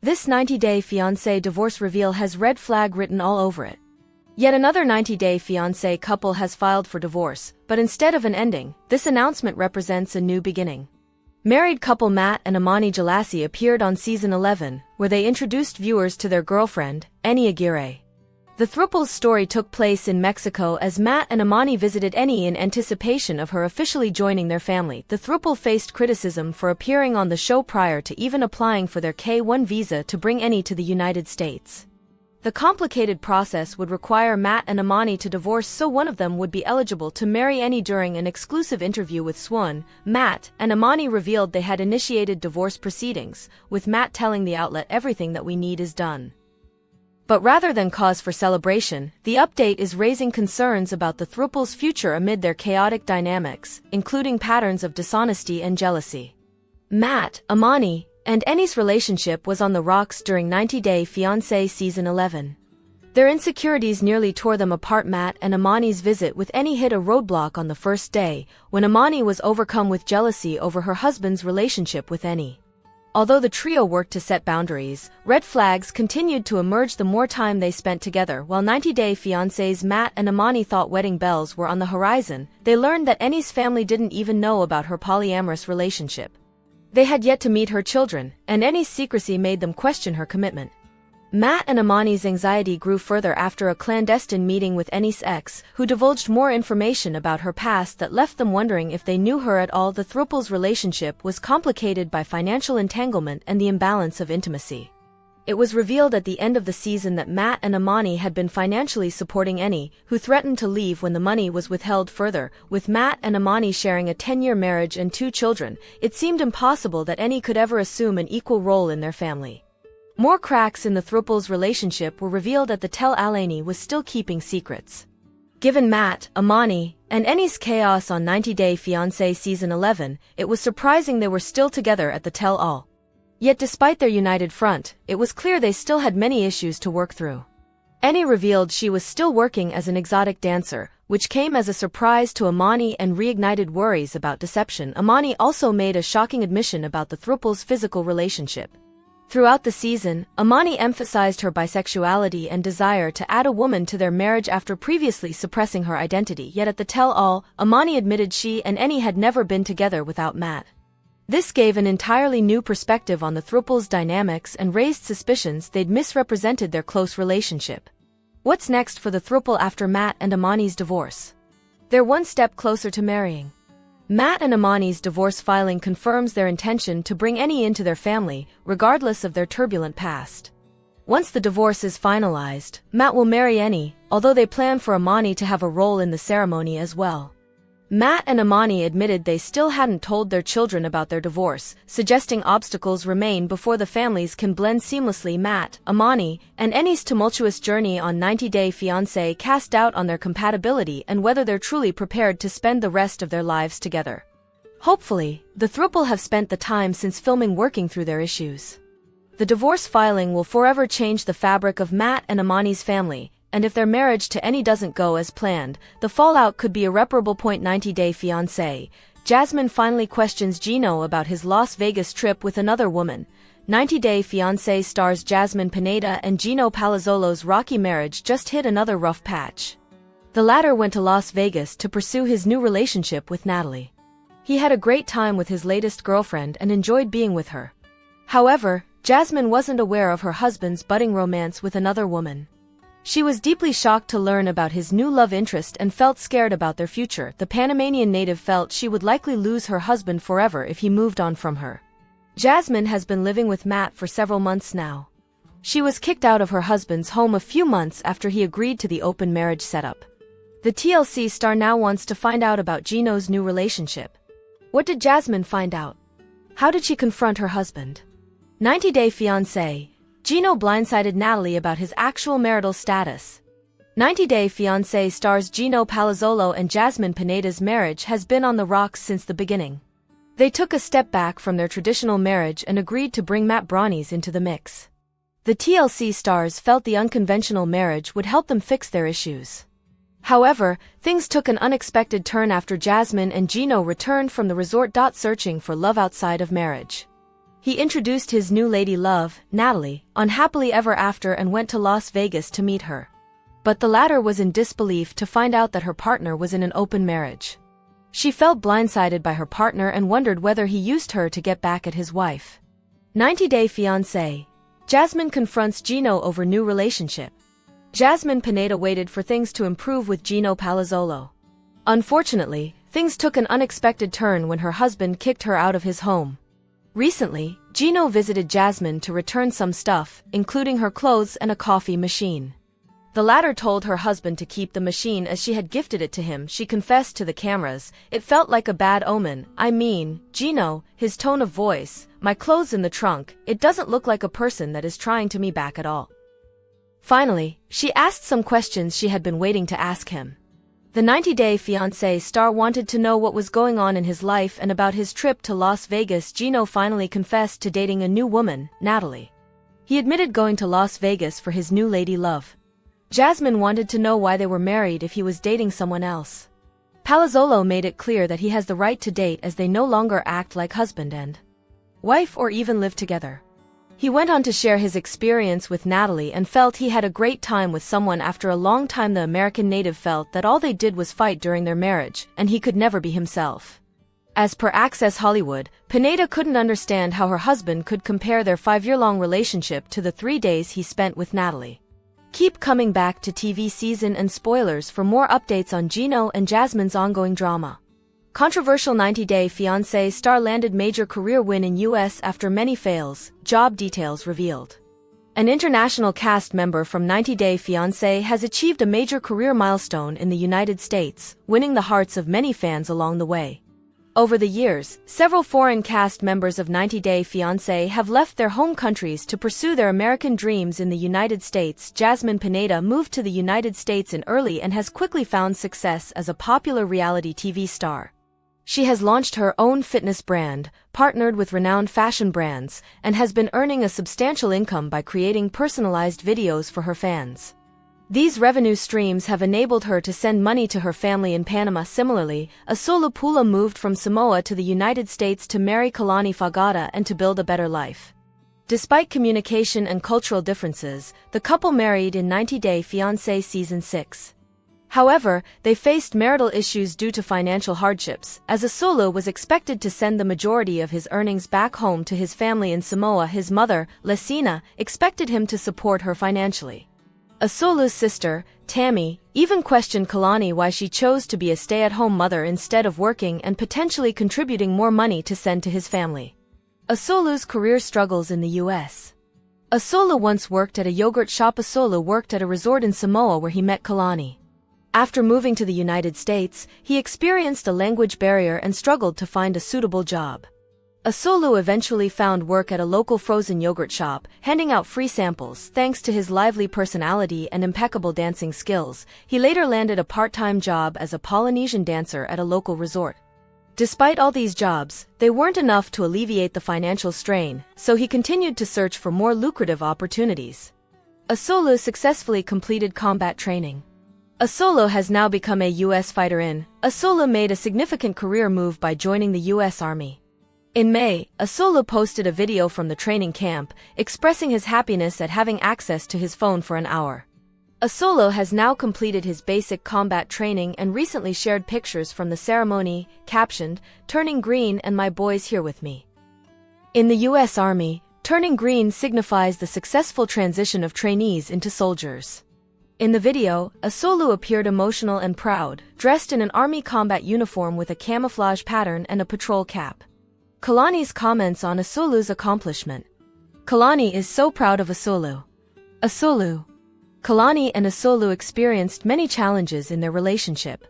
This 90-day fiancé divorce reveal has red flag written all over it. Yet another 90-day fiancé couple has filed for divorce, but instead of an ending, this announcement represents a new beginning. Married couple Matt and Amani Jlassi appeared on season 11, where they introduced viewers to their girlfriend, Any Aguirre. The throuple's story took place in Mexico as Matt and Amani visited Any in anticipation of her officially joining their family. The throuple faced criticism for appearing on the show prior to even applying for their K-1 visa to bring Any to the United States. The complicated process would require Matt and Amani to divorce so one of them would be eligible to marry Any. During an exclusive interview with Swan, Matt and Amani revealed they had initiated divorce proceedings, with Matt telling the outlet everything that we need is done. But rather than cause for celebration, the update is raising concerns about the throuple's future amid their chaotic dynamics, including patterns of dishonesty and jealousy. Matt, Amani, and Any's relationship was on the rocks during 90-Day Fiancé Season 11. Their insecurities nearly tore them apart. Matt and Amani's visit with Any hit a roadblock on the first day, when Amani was overcome with jealousy over her husband's relationship with Any. Although the trio worked to set boundaries, red flags continued to emerge the more time they spent together. While 90-Day Fiancés Matt and Amani thought wedding bells were on the horizon, they learned that Any's family didn't even know about her polyamorous relationship. They had yet to meet her children, and Any's secrecy made them question her commitment. Matt and Amani's anxiety grew further after a clandestine meeting with Any's ex, who divulged more information about her past that left them wondering if they knew her at all. The throuple's relationship was complicated by financial entanglement and the imbalance of intimacy. It was revealed at the end of the season that Matt and Amani had been financially supporting Any, who threatened to leave when the money was withheld. Further, with Matt and Amani sharing a 10-year marriage and 2 children, it seemed impossible that Any could ever assume an equal role in their family. More cracks in the throuple's relationship were revealed at the tell-all. Was still keeping secrets. Given Matt, Amani, and Any's chaos on 90-Day Fiancé Season 11, it was surprising they were still together at the tell-all. Yet despite their united front, it was clear they still had many issues to work through. Any revealed she was still working as an exotic dancer, which came as a surprise to Amani and reignited worries about deception. Amani also made a shocking admission about the throuple's physical relationship. Throughout the season, Amani emphasized her bisexuality and desire to add a woman to their marriage after previously suppressing her identity. Yet at the tell-all, Amani admitted she and Any had never been together without Matt. This gave an entirely new perspective on the throuple's dynamics and raised suspicions they'd misrepresented their close relationship. What's next for the throuple after Matt and Amani's divorce? They're one step closer to marrying. Matt and Amani's divorce filing confirms their intention to bring Any into their family, regardless of their turbulent past. Once the divorce is finalized, Matt will marry Any, although they plan for Amani to have a role in the ceremony as well. Matt and Amani admitted they still hadn't told their children about their divorce, suggesting obstacles remain before the families can blend seamlessly. Matt, Amani, and Any's tumultuous journey on 90-Day Fiancé cast doubt on their compatibility and whether they're truly prepared to spend the rest of their lives together. Hopefully, the throuple have spent the time since filming working through their issues. The divorce filing will forever change the fabric of Matt and Amani's family, and if their marriage to Any doesn't go as planned, the fallout could be irreparable. 90-Day Fiancé, Jasmine finally questions Gino about his Las Vegas trip with another woman. 90-Day Fiancé stars Jasmine Pineda and Gino Palazzolo's rocky marriage just hit another rough patch. The latter went to Las Vegas to pursue his new relationship with Natalie. He had a great time with his latest girlfriend and enjoyed being with her. However, Jasmine wasn't aware of her husband's budding romance with another woman. She was deeply shocked to learn about his new love interest and felt scared about their future. The Panamanian native felt she would likely lose her husband forever if he moved on from her. Jasmine has been living with Matt for several months now. She was kicked out of her husband's home a few months after he agreed to the open marriage setup. The TLC star now wants to find out about Gino's new relationship. What did Jasmine find out? How did she confront her husband? 90-Day Fiancé, Gino blindsided Natalie about his actual marital status. 90-Day Fiancé stars Gino Palazzolo and Jasmine Pineda's marriage has been on the rocks since the beginning. They took a step back from their traditional marriage and agreed to bring Matt Brownies into the mix. The TLC stars felt the unconventional marriage would help them fix their issues. However, things took an unexpected turn after Jasmine and Gino returned from the resort. Searching for love outside of marriage. He introduced his new lady love, Natalie, on Happily Ever After and went to Las Vegas to meet her. But the latter was in disbelief to find out that her partner was in an open marriage. She felt blindsided by her partner and wondered whether he used her to get back at his wife. 90-Day Fiancé. Jasmine confronts Gino over new relationship. Jasmine Pineda waited for things to improve with Gino Palazzolo. Unfortunately, things took an unexpected turn when her husband kicked her out of his home. Recently, Gino visited Jasmine to return some stuff, including her clothes and a coffee machine. The latter told her husband to keep the machine as she had gifted it to him. She confessed to the cameras, "It felt like a bad omen. I mean, Gino, his tone of voice, my clothes in the trunk, it doesn't look like a person that is trying to me back at all." Finally, she asked some questions she had been waiting to ask him. The 90-Day Fiancé star wanted to know what was going on in his life and about his trip to Las Vegas. Gino finally confessed to dating a new woman, Natalie. He admitted going to Las Vegas for his new lady love. Jasmine wanted to know why they were married if he was dating someone else. Palazzolo made it clear that he has the right to date as they no longer act like husband and wife or even live together. He went on to share his experience with Natalie and felt he had a great time with someone after a long time. The American native felt that all they did was fight during their marriage, and he could never be himself. As per Access Hollywood, Pineda couldn't understand how her husband could compare their 5-year-long relationship to the 3 days he spent with Natalie. Keep coming back to TV season and spoilers for more updates on Gino and Jasmine's ongoing drama. Controversial 90-Day Fiancé star landed major career win in US after many fails, job details revealed. An international cast member from 90-Day Fiancé has achieved a major career milestone in the United States, winning the hearts of many fans along the way. Over the years, several foreign cast members of 90-Day Fiancé have left their home countries to pursue their American dreams in the United States. Jasmine Pineda moved to the United States in early and has quickly found success as a popular reality TV star. She has launched her own fitness brand, partnered with renowned fashion brands, and has been earning a substantial income by creating personalized videos for her fans. These revenue streams have enabled her to send money to her family in Panama. Similarly, Asolu Pula moved from Samoa to the United States to marry Kalani Fagata and to build a better life. Despite communication and cultural differences, the couple married in 90-Day Fiancé Season 6. However, they faced marital issues due to financial hardships, as Asolu was expected to send the majority of his earnings back home to his family in Samoa. His mother, Lesina, expected him to support her financially. Asolu's sister, Tammy, even questioned Kalani why she chose to be a stay-at-home mother instead of working and potentially contributing more money to send to his family. Asolu's career struggles in the U.S. Asolu once worked at a yogurt shop. Asolu worked at a resort in Samoa where he met Kalani. After moving to the United States, he experienced a language barrier and struggled to find a suitable job. Asolu eventually found work at a local frozen yogurt shop, handing out free samples. Thanks to his lively personality and impeccable dancing skills, he later landed a part-time job as a Polynesian dancer at a local resort. Despite all these jobs, they weren't enough to alleviate the financial strain, so he continued to search for more lucrative opportunities. Asolu successfully completed combat training. Asolu has now become a U.S. fighter. Asolu made a significant career move by joining the U.S. Army. In May, Asolu posted a video from the training camp, expressing his happiness at having access to his phone for an hour. Asolu has now completed his basic combat training and recently shared pictures from the ceremony, captioned, "Turning green and my boys here with me." In the U.S. Army, turning green signifies the successful transition of trainees into soldiers. In the video, Asolu appeared emotional and proud, dressed in an army combat uniform with a camouflage pattern and a patrol cap. Kalani's comments on Asolu's accomplishment. Kalani is so proud of Asolu. Asolu. Kalani and Asolu experienced many challenges in their relationship.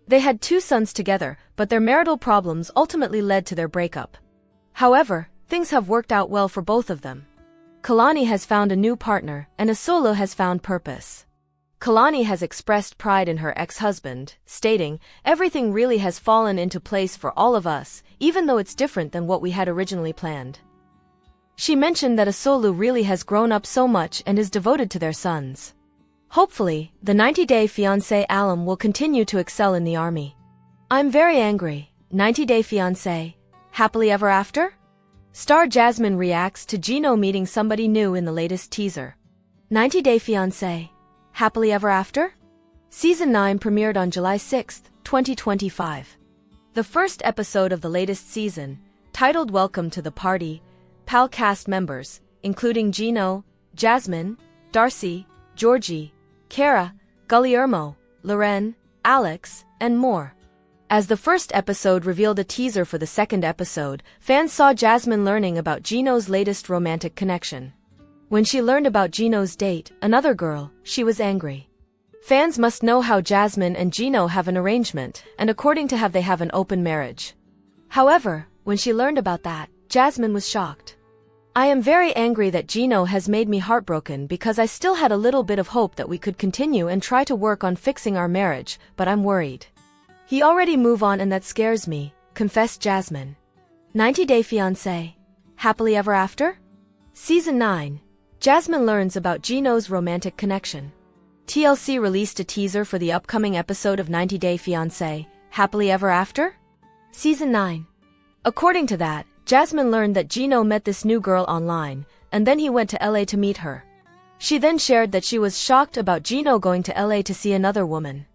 They had 2 sons together, but their marital problems ultimately led to their breakup. However, things have worked out well for both of them. Kalani has found a new partner, and Asolu has found purpose. Kalani has expressed pride in her ex-husband, stating, "Everything really has fallen into place for all of us, even though it's different than what we had originally planned." She mentioned that Asolu really has grown up so much and is devoted to their sons. Hopefully, the 90-Day Fiancé alum will continue to excel in the army. I'm very angry. 90-Day Fiancé. Happily ever after? Star Jasmine reacts to Gino meeting somebody new in the latest teaser. 90 Day Fiancé. Happily Ever After? Season 9 premiered on July 6, 2025. The first episode of the latest season, titled Welcome to the Party, PAL cast members, including Gino, Jasmine, Darcy, Georgie, Kara, Guillermo, Loren, Alex, and more. As the first episode revealed a teaser for the second episode, fans saw Jasmine learning about Gino's latest romantic connection. When she learned about Gino's date, another girl, she was angry. Fans must know how Jasmine and Gino have an arrangement, and according to they have an open marriage. However, when she learned about that, Jasmine was shocked. I am very angry that Gino has made me heartbroken because I still had a little bit of hope that we could continue and try to work on fixing our marriage, but I'm worried. He already moved on and that scares me, confessed Jasmine. 90 Day Fiancé. Happily Ever After? Season 9. Jasmine learns about Gino's romantic connection. TLC released a teaser for the upcoming episode of 90 Day Fiancé, Happily Ever After? Season 9. According to that, Jasmine learned that Gino met this new girl online, and then he went to LA to meet her. She then shared that she was shocked about Gino going to LA to see another woman.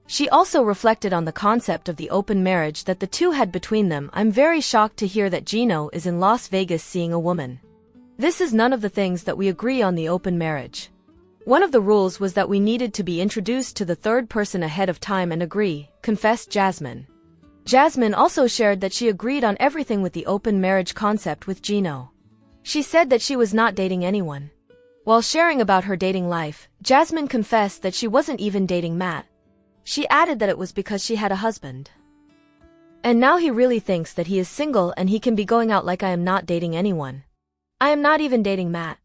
She also reflected on the concept of the open marriage that the two had between them. I'm very shocked to hear that Gino is in Las Vegas seeing a woman. This is none of the things that we agree on the open marriage. One of the rules was that we needed to be introduced to the third person ahead of time and agree, confessed Jasmine. Jasmine also shared that she agreed on everything with the open marriage concept with Gino. She said that she was not dating anyone. While sharing about her dating life, Jasmine confessed that she wasn't even dating Matt. She added that it was because she had a husband. And now he really thinks that he is single and he can be going out like I am not dating anyone. I am not even dating Matt.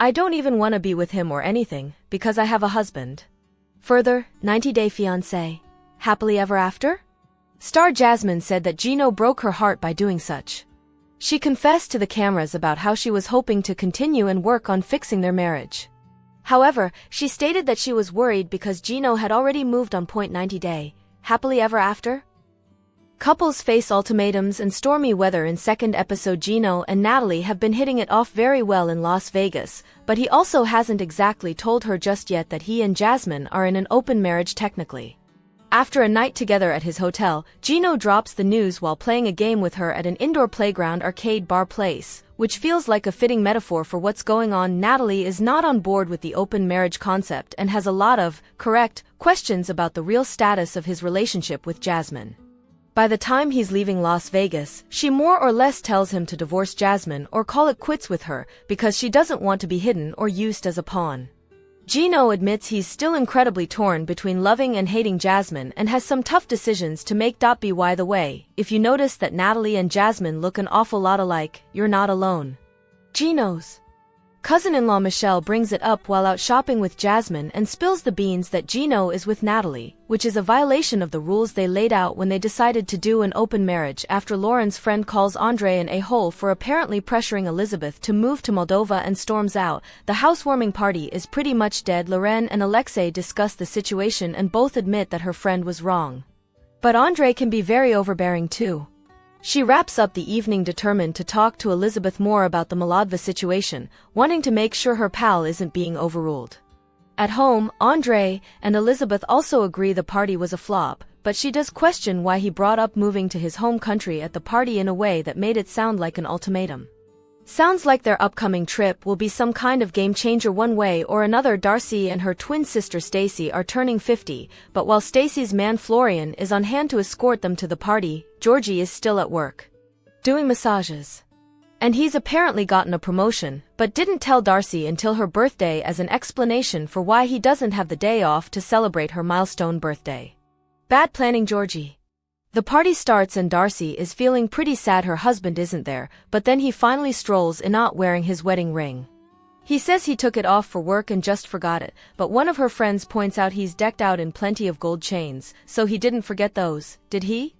I don't even want to be with him or anything, because I have a husband. Further, 90 Day Fiancé. Happily Ever After? Star Jasmine said that Gino broke her heart by doing such. She confessed to the cameras about how she was hoping to continue and work on fixing their marriage. However, she stated that she was worried because Gino had already moved on. 90 Day. Happily Ever After? Couples face ultimatums and stormy weather in second episode. Gino and Natalie have been hitting it off very well in Las Vegas, but he also hasn't exactly told her just yet that he and Jasmine are in an open marriage technically. After a night together at his hotel, Gino drops the news while playing a game with her at an indoor playground arcade bar place, which feels like a fitting metaphor for what's going on. Natalie is not on board with the open marriage concept and has a lot of, correct, questions about the real status of his relationship with Jasmine. By the time he's leaving Las Vegas, she more or less tells him to divorce Jasmine or call it quits with her because she doesn't want to be hidden or used as a pawn. Gino admits he's still incredibly torn between loving and hating Jasmine and has some tough decisions to make. By the way, if you notice that Natalie and Jasmine look an awful lot alike, you're not alone. Gino's cousin-in-law Michelle brings it up while out shopping with Jasmine and spills the beans that Gino is with Natalie, which is a violation of the rules they laid out when they decided to do an open marriage after Lauren's friend calls Andre an a-hole for apparently pressuring Elizabeth to move to Moldova and storms out. The housewarming party is pretty much dead. Loren and Alexei discuss the situation and both admit that her friend was wrong. But Andre can be very overbearing too. She wraps up the evening determined to talk to Elizabeth more about the Moldova situation, wanting to make sure her pal isn't being overruled. At home, Andre and Elizabeth also agree the party was a flop, but she does question why he brought up moving to his home country at the party in a way that made it sound like an ultimatum. Sounds like their upcoming trip will be some kind of game changer one way or another. Darcy and her twin sister Stacy are turning 50, but while Stacy's man Florian is on hand to escort them to the party, Georgie is still at work, doing massages. And he's apparently gotten a promotion, but didn't tell Darcy until her birthday as an explanation for why he doesn't have the day off to celebrate her milestone birthday. Bad planning, Georgie. The party starts and Darcy is feeling pretty sad her husband isn't there, but then he finally strolls in not wearing his wedding ring. He says he took it off for work and just forgot it, but one of her friends points out he's decked out in plenty of gold chains, so he didn't forget those, did he?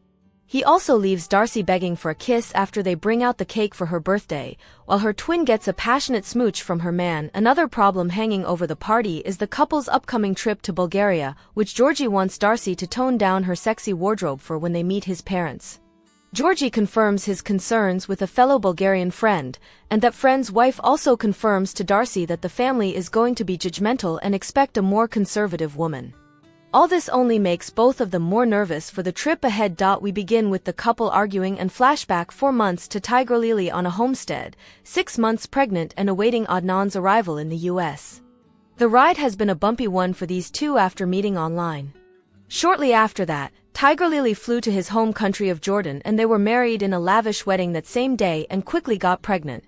He also leaves Darcy begging for a kiss after they bring out the cake for her birthday, while her twin gets a passionate smooch from her man. Another problem hanging over the party is the couple's upcoming trip to Bulgaria, which Georgie wants Darcy to tone down her sexy wardrobe for when they meet his parents. Georgi confirms his concerns with a fellow Bulgarian friend, and that friend's wife also confirms to Darcy that the family is going to be judgmental and expect a more conservative woman. All this only makes both of them more nervous for the trip ahead. We begin with the couple arguing and flashback 4 months to Tiger Lily on a homestead, 6 months pregnant and awaiting Adnan's arrival in the US. The ride has been a bumpy one for these two after meeting online. Shortly after that, Tiger Lily flew to his home country of Jordan and they were married in a lavish wedding that same day and quickly got pregnant.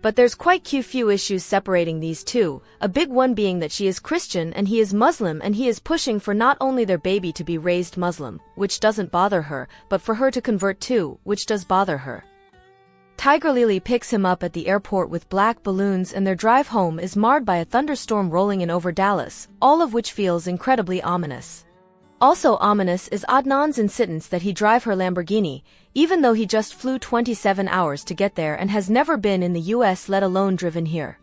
But there's quite few issues separating these two, a big one being that she is Christian and he is Muslim, and he is pushing for not only their baby to be raised Muslim, which doesn't bother her, but for her to convert too, which does bother her. Tiger Lily picks him up at the airport with black balloons and their drive home is marred by a thunderstorm rolling in over Dallas, all of which feels incredibly ominous. Also ominous is Adnan's insistence that he drive her Lamborghini, even though he just flew 27 hours to get there and has never been in the US, let alone driven here.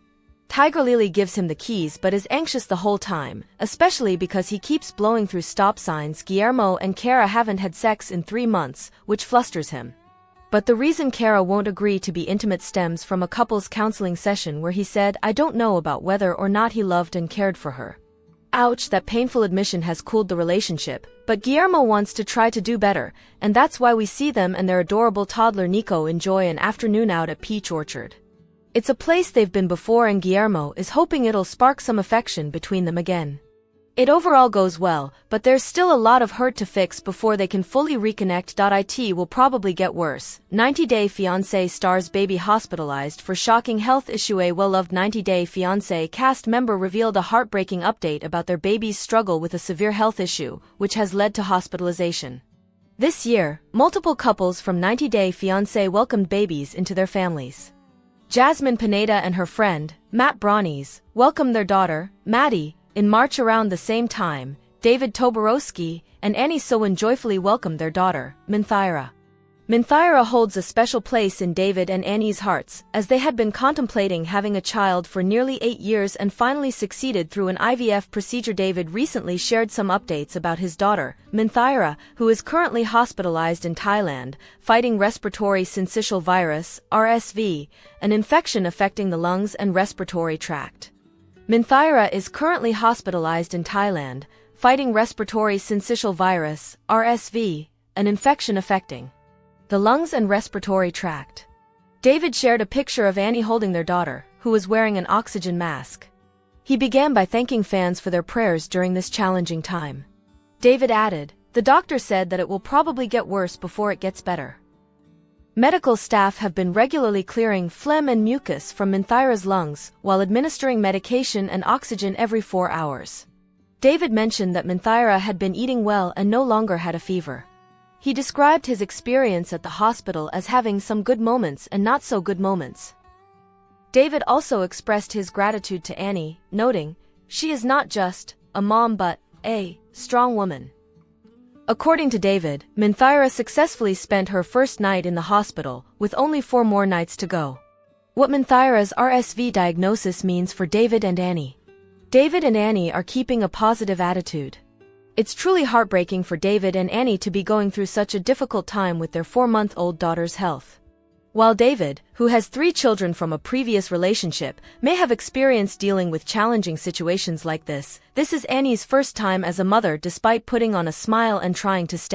Tiger Lily gives him the keys but is anxious the whole time, especially because he keeps blowing through stop signs. Guillermo and Kara haven't had sex in 3 months, which flusters him. But the reason Kara won't agree to be intimate stems from a couples counseling session where he said, "I don't know about whether or not he loved and cared for her." Ouch, that painful admission has cooled the relationship, but Guillermo wants to try to do better, and that's why we see them and their adorable toddler Nico enjoy an afternoon out at Peach Orchard. It's a place they've been before and Guillermo is hoping it'll spark some affection between them again. It overall goes well, but there's still a lot of hurt to fix before they can fully reconnect. It will probably get worse. 90 Day Fiancé stars baby hospitalized for shocking health issue. A well-loved 90 Day Fiancé cast member revealed a heartbreaking update about their baby's struggle with a severe health issue, which has led to hospitalization. This year, multiple couples from 90 Day Fiancé welcomed babies into their families. Jasmine Pineda and her friend, Matt Amani, welcomed their daughter, Maddie, in March. Around the same time, David Toborowski and Annie Sowen joyfully welcomed their daughter, Minthyra. Minthyra holds a special place in David and Annie's hearts, as they had been contemplating having a child for nearly 8 years and finally succeeded through an IVF procedure. David recently shared some updates about his daughter, Minthyra, who is currently hospitalized in Thailand, fighting respiratory syncytial virus, RSV, an infection affecting the lungs and respiratory tract. Minthyra is currently hospitalized in Thailand, fighting respiratory syncytial virus, RSV, an infection affecting the lungs and respiratory tract. David shared a picture of Annie holding their daughter, who was wearing an oxygen mask. He began by thanking fans for their prayers during this challenging time. David added, "The doctor said that it will probably get worse before it gets better." Medical staff have been regularly clearing phlegm and mucus from Minthyra's lungs while administering medication and oxygen every 4 hours. David mentioned that Minthyra had been eating well and no longer had a fever. He described his experience at the hospital as having some good moments and not so good moments. David also expressed his gratitude to Annie, noting, "She is not just a mom but a strong woman." According to David, Minthyra successfully spent her first night in the hospital, with only 4 more nights to go. What Minthyra's RSV diagnosis means for David and Annie. David and Annie are keeping a positive attitude. It's truly heartbreaking for David and Annie to be going through such a difficult time with their 4-month-old daughter's health. While David, who has 3 children from a previous relationship, may have experience dealing with challenging situations like this is Annie's first time as a mother, despite putting on a smile and trying to stay